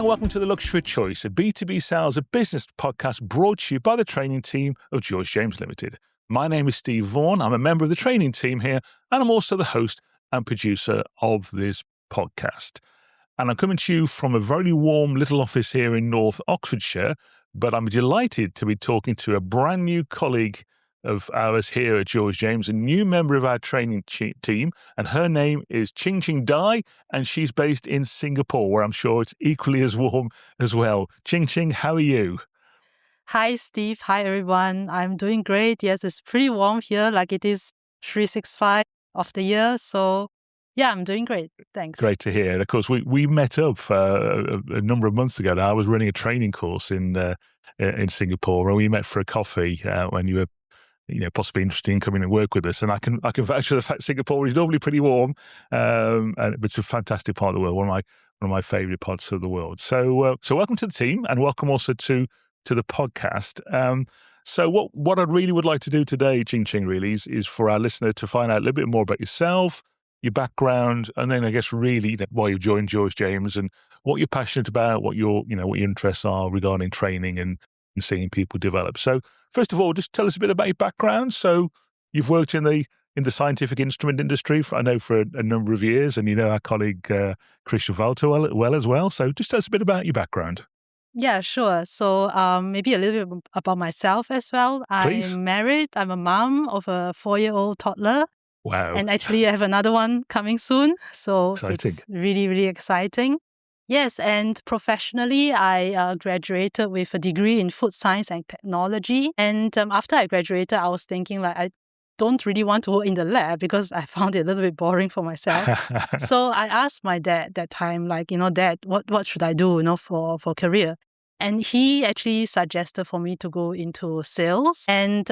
and welcome to The Luxury Choice, a B2B sales and business podcast brought to you by the training team of George James Limited. My name is Steve Vaughan. I'm a member of the training team here, and I'm also the host and producer of this podcast. And I'm coming to you from a very warm little office here in North Oxfordshire, but I'm delighted to be talking to a brand new colleague of ours here at George James, a new member of our training team, and her name is Qing Qing Dai, and she's based in Singapore, where I'm sure it's equally as warm as well. Qing Qing, how are you? Hi, Steve. Hi, everyone. I'm doing great. Yes, it's pretty warm here, like it is 365 of the year. So, yeah, I'm doing great. Thanks. Great to hear. And of course, we met up a number of months ago now. I was running a training course in Singapore, and we met for a coffee when you were possibly interested in coming and work with us. And I can vouch for the fact Singapore is normally pretty warm, and it's a fantastic part of the world, one of my favourite parts of the world. So welcome to the team, and welcome also to the podcast. So what I really would like to do today, Qing Qing, really is for our listener to find out a little bit more about yourself, your background, and then I guess really why you joined George James and what you're passionate about, what your interests are regarding training and seeing people develop. So first of all, just tell us a bit about your background. So you've worked in the scientific instrument industry for a number of years, and you know our colleague Christian Walter well as well. So just tell us a bit about your background. Yeah, sure. So maybe a little bit about myself as well. Please. I'm married. I'm a mom of a 4-year-old toddler. Wow. And actually I have another one coming soon. So Exciting. It's really, really exciting. Yes, and professionally, I graduated with a degree in food science and technology. And after I graduated, I was thinking I don't really want to work in the lab because I found it a little bit boring for myself. So I asked my dad that time, Dad, what should I do, for career? And he actually suggested for me to go into sales. And,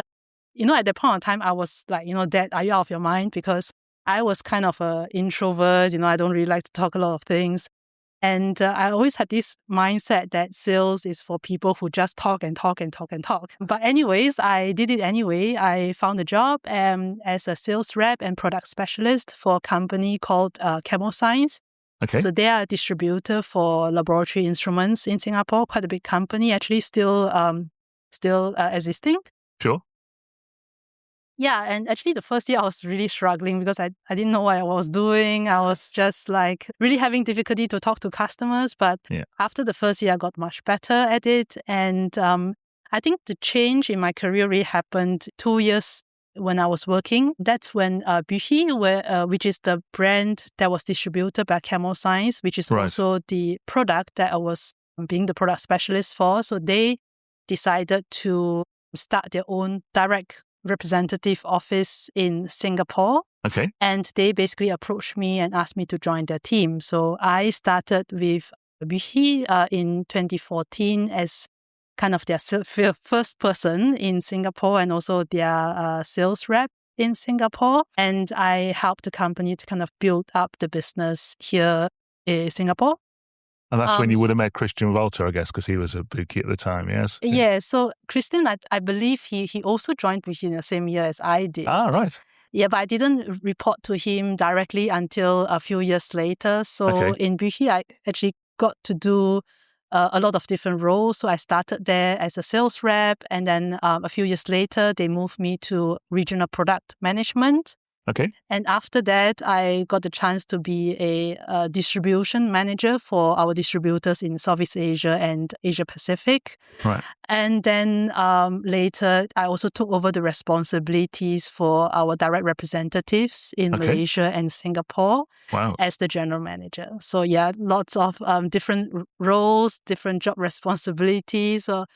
at that point of time, I was like, Dad, are you out of your mind? Because I was kind of an introvert, I don't really like to talk a lot of things. And I always had this mindset that sales is for people who just talk and talk and talk and talk. But anyways, I did it anyway. I found a job as a sales rep and product specialist for a company called Science. Okay. So they are a distributor for laboratory instruments in Singapore, quite a big company, actually still existing. Sure. Yeah, and actually the first year I was really struggling because I didn't know what I was doing. I was just really having difficulty to talk to customers. But After the first year, I got much better at it. And I think the change in my career really happened 2 years when I was working. That's when Vaughan, which is the brand that was distributed by Science, which is also the product that I was being the product specialist for. So they decided to start their own direct representative office in Singapore. Okay. And they basically approached me and asked me to join their team. So I started with Vaughan in 2014 as kind of their first person in Singapore and also their sales rep in Singapore. And I helped the company to kind of build up the business here in Singapore. And that's when you would have met Christian Walter, I guess, because he was a bookie at the time, yes? Yeah, so Christian, I believe he also joined Vaughan the same year as I did. Ah, right. Yeah, but I didn't report to him directly until a few years later. So in Vaughan, I actually got to do a lot of different roles. So I started there as a sales rep, and then a few years later, they moved me to regional product management. Okay. And after that, I got the chance to be a distribution manager for our distributors in Southeast Asia and Asia Pacific. Right. And then later, I also took over the responsibilities for our direct representatives in Malaysia and Singapore as the general manager. So yeah, lots of different roles, different job responsibilities. So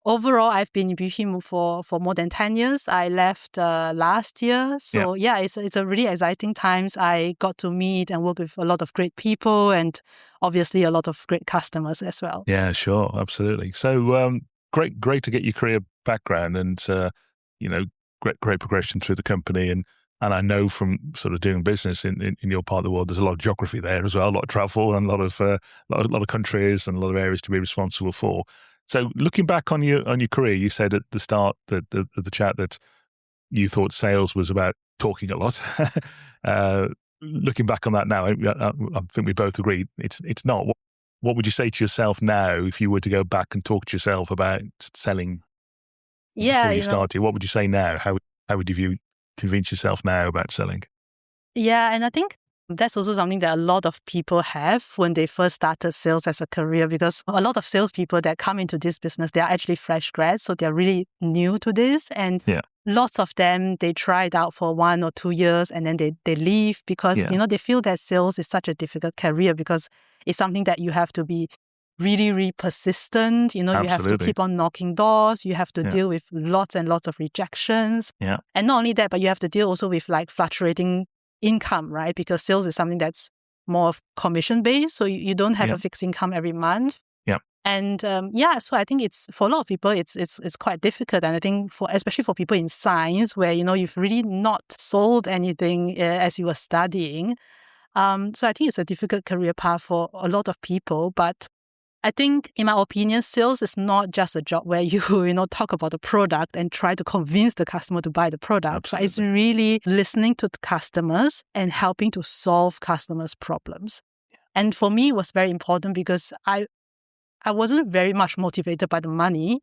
overall, I've been in Vaughan for more than 10 years. I left last year. So it's a really exciting times. I got to meet and work with a lot of great people and obviously a lot of great customers as well. Yeah, sure. Absolutely. So great to get your career background and, great progression through the company. And I know from sort of doing business in your part of the world, there's a lot of geography there as well, a lot of travel and a lot of countries and a lot of areas to be responsible for. So looking back on your career, you said at the start of the chat that you thought sales was about talking a lot. Looking back on that now, I think we both agree it's not. what would you say to yourself now if you were to go back and talk to yourself about selling before you started? What would you say now? How would you convince yourself now about selling? Yeah, and I think that's also something that a lot of people have when they first started sales as a career, because a lot of salespeople that come into this business, they are actually fresh grads, so they're really new to this. And lots of them, they try it out for 1 or 2 years and then they leave because, they feel that sales is such a difficult career because it's something that you have to be really, really persistent. You have to keep on knocking doors. You have to deal with lots and lots of rejections. Yeah. And not only that, but you have to deal also with like fluctuating income, right? Because sales is something that's more commission-based, so you don't have a fixed income every month. Yeah. And so I think it's for a lot of people, it's quite difficult. And I think especially for people in science, where you've really not sold anything as you were studying. So I think it's a difficult career path for a lot of people. But I think, in my opinion, sales is not just a job where you talk about the product and try to convince the customer to buy the product. But it's really listening to the customers and helping to solve customers' problems. And for me, it was very important because I wasn't very much motivated by the money.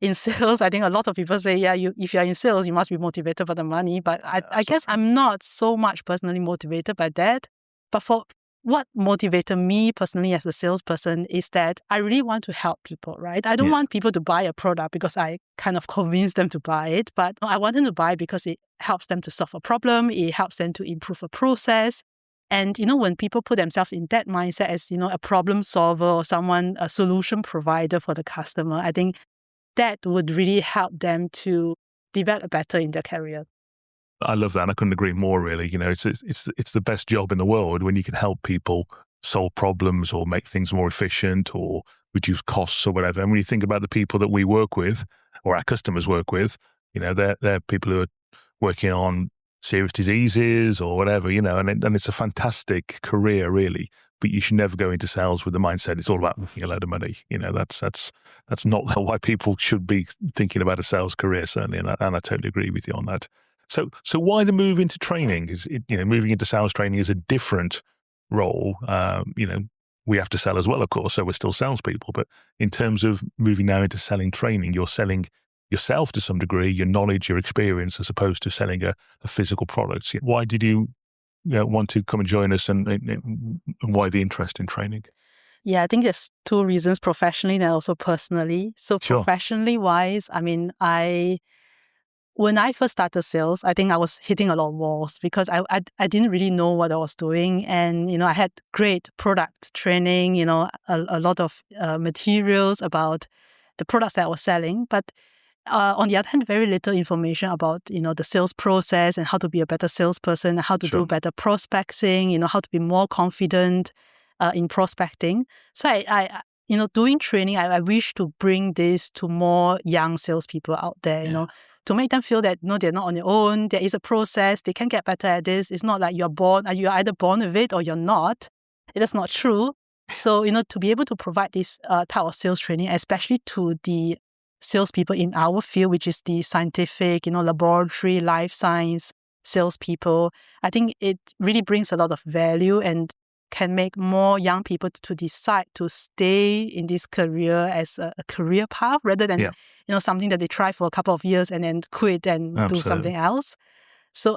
In sales, I think a lot of people say, if you're in sales, you must be motivated by the money. But I guess I'm not so much personally motivated by that. But for what motivated me personally as a salesperson is that I really want to help people, right? I don't want people to buy a product because I kind of convinced them to buy it, but I want them to buy because it helps them to solve a problem, it helps them to improve a process. And, when people put themselves in that mindset as, a problem solver or a solution provider for the customer, I think that would really help them to develop better in their career. I love that. And I couldn't agree more, really. It's the best job in the world when you can help people solve problems or make things more efficient or reduce costs or whatever. And when you think about the people that we work with or our customers work with, they're people who are working on serious diseases or whatever, and it's a fantastic career, really. But you should never go into sales with the mindset it's all about making a load of money. That's not why people should be thinking about a sales career, certainly. And I totally agree with you on that. So why the move into training? Is moving into sales training is a different role. We have to sell as well, of course, so we're still salespeople. But in terms of moving now into selling training, you're selling yourself to some degree, your knowledge, your experience, as opposed to selling a physical product. Why did you want to come and join us, and why the interest in training? Yeah, I think there's 2 reasons, professionally and also personally. So professionally wise, when I first started sales, I think I was hitting a lot of walls because I didn't really know what I was doing. And, I had great product training, a lot of materials about the products that I was selling. But on the other hand, very little information about, the sales process and how to be a better salesperson, how to do better prospecting, how to be more confident in prospecting. So I doing training, I wish to bring this to more young salespeople out there, to make them feel that they're not on their own. There is a process. They can get better at this. It's not like you're either born with it or you're not. It is not true. So, to be able to provide this type of sales training, especially to the salespeople in our field, which is the scientific, laboratory, life science salespeople, I think it really brings a lot of value and can make more young people to decide to stay in this career as a career path rather than something that they try for a couple of years and then quit and do something else. So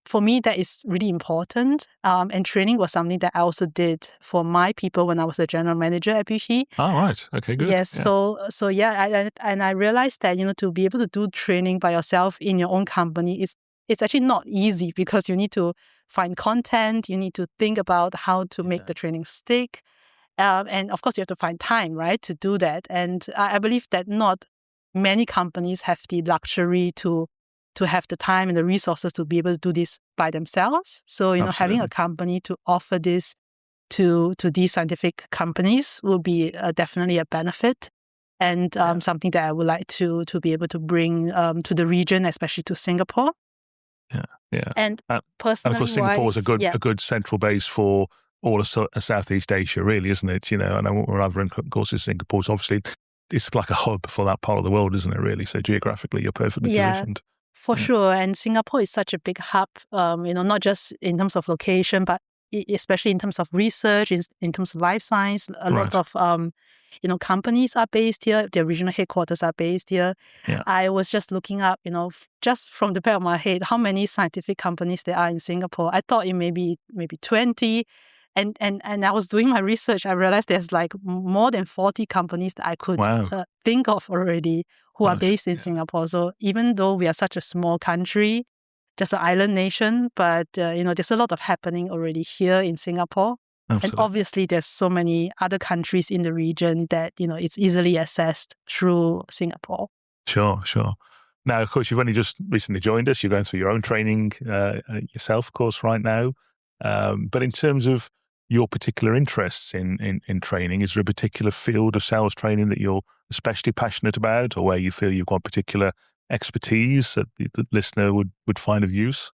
for me, that is really important. And training was something that I also did for my people when I was a general manager at BP. Oh, right. Okay, good. Yes. Yeah. So I realized that, to be able to do training by yourself in your own company it's actually not easy because you need to find content, you need to think about how to make the training stick. And of course, you have to find time, right, to do that. And I believe that not many companies have the luxury to have the time and the resources to be able to do this by themselves. So, having a company to offer this to these scientific companies will be definitely a benefit. And something that I would like to be able to bring to the region, especially to Singapore. Yeah. And personally, and of course, Singapore is a good central base for all of Southeast Asia, really, isn't it? And when I've run courses in Singapore, obviously it's like a hub for that part of the world, isn't it? Really, so geographically, you're perfectly positioned. For sure. And Singapore is such a big hub, not just in terms of location, but especially in terms of research, in terms of life science. A lot Right. of companies are based here. Their regional headquarters are based here. Yeah. I was just looking up, just from the back of my head, how many scientific companies there are in Singapore. I thought it may be maybe 20. And I was doing my research. I realized there's like more than 40 companies that I could Wow. think of already who are Gosh, based in Singapore. So even though we are such a small country, just an island nation, but there's a lot of happening already here in Singapore. And Absolutely. obviously there's so many other countries in the region that, it's easily accessed through Singapore. Sure. Now, of course, you've only just recently joined us. You're going through your own training yourself, of course, right now. But in terms of your particular interests in training, is there a particular field of sales training that you're especially passionate about, or where you feel you've got particular expertise that the listener would find of use?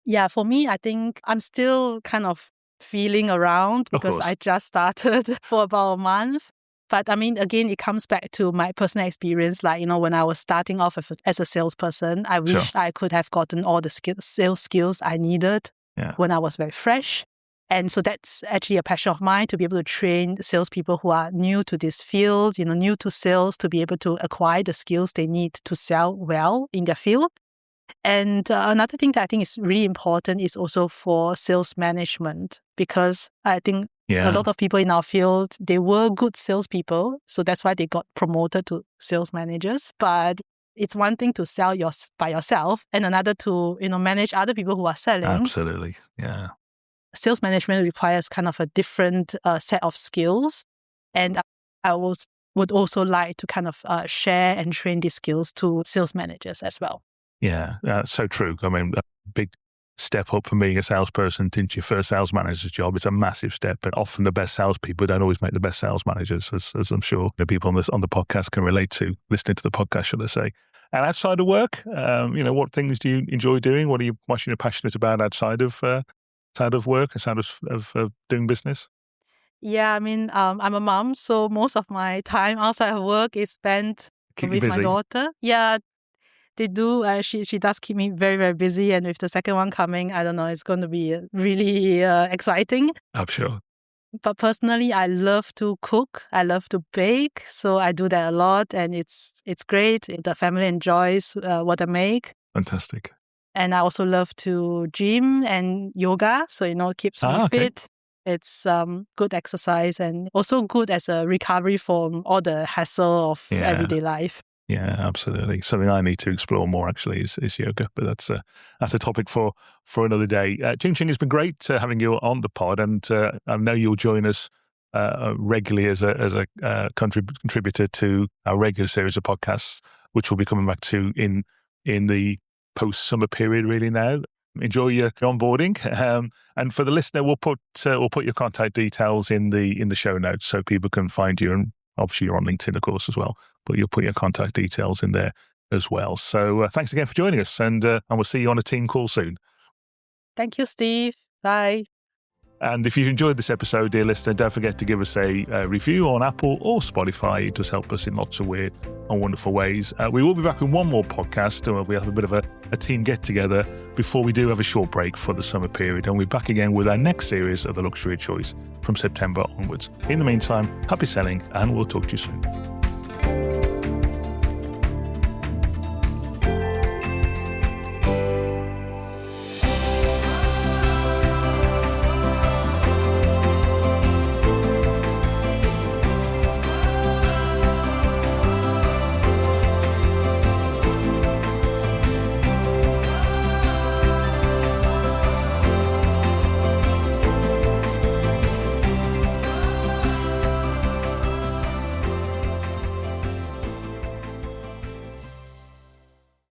Yeah, for me, I think I'm still kind of feeling around Of because course. I just started for about a month. But I mean, again, it comes back to my personal experience. Like, when I was starting off as a salesperson, I wish I could have gotten all the sales skills I needed when I was very fresh. And so that's actually a passion of mine, to be able to train salespeople who are new to this field, new to sales, to be able to acquire the skills they need to sell well in their field. And another thing that I think is really important is also for sales management, because I think a lot of people in our field, they were good salespeople. So that's why they got promoted to sales managers. But it's one thing to sell by yourself, and another to, manage other people who are selling. Absolutely. Yeah. Sales management requires kind of a different set of skills. And I would also like to kind of share and train these skills to sales managers as well. Yeah, so true. I mean, a big step up from being a salesperson into your first sales manager's job. It's a massive step, but often the best salespeople don't always make the best sales managers, as I'm sure the people on the podcast can relate to, listening to the podcast, should I say. And outside of work, what things do you enjoy doing? What are you passionate about outside of work, outside of doing business? Yeah, I mean, I'm a mom, so most of my time outside of work is spent with my daughter. Yeah, they do. She does keep me very, very busy. And with the second one coming, I don't know, it's going to be really exciting. I'm sure. But personally, I love to cook. I love to bake. So I do that a lot. And it's great. The family enjoys what I make. Fantastic. And I also love to gym and yoga. So, it keeps me fit. It's good exercise and also good as a recovery from all the hassle of everyday life. Yeah, absolutely. Something I need to explore more, actually, is yoga. But that's a topic for another day. Qing Qing, it's been great having you on the pod, and I know you'll join us regularly as a contributor to our regular series of podcasts, which we'll be coming back to in the post-summer period. Really, now enjoy your onboarding, and for the listener, we'll put your contact details in the show notes so people can find you. And obviously, you're on LinkedIn, of course, as well. But you'll put your contact details in there as well. So thanks again for joining us, and we'll see you on a team call soon. Thank you, Steve. Bye. And if you've enjoyed this episode, dear listener, don't forget to give us a review on Apple or Spotify. It does help us in lots of weird and wonderful ways. We will be back with one more podcast, and we'll have a bit of a team get-together before we do have a short break for the summer period. And we'll be back again with our next series of The Luxury Choice from September onwards. In the meantime, happy selling, and we'll talk to you soon.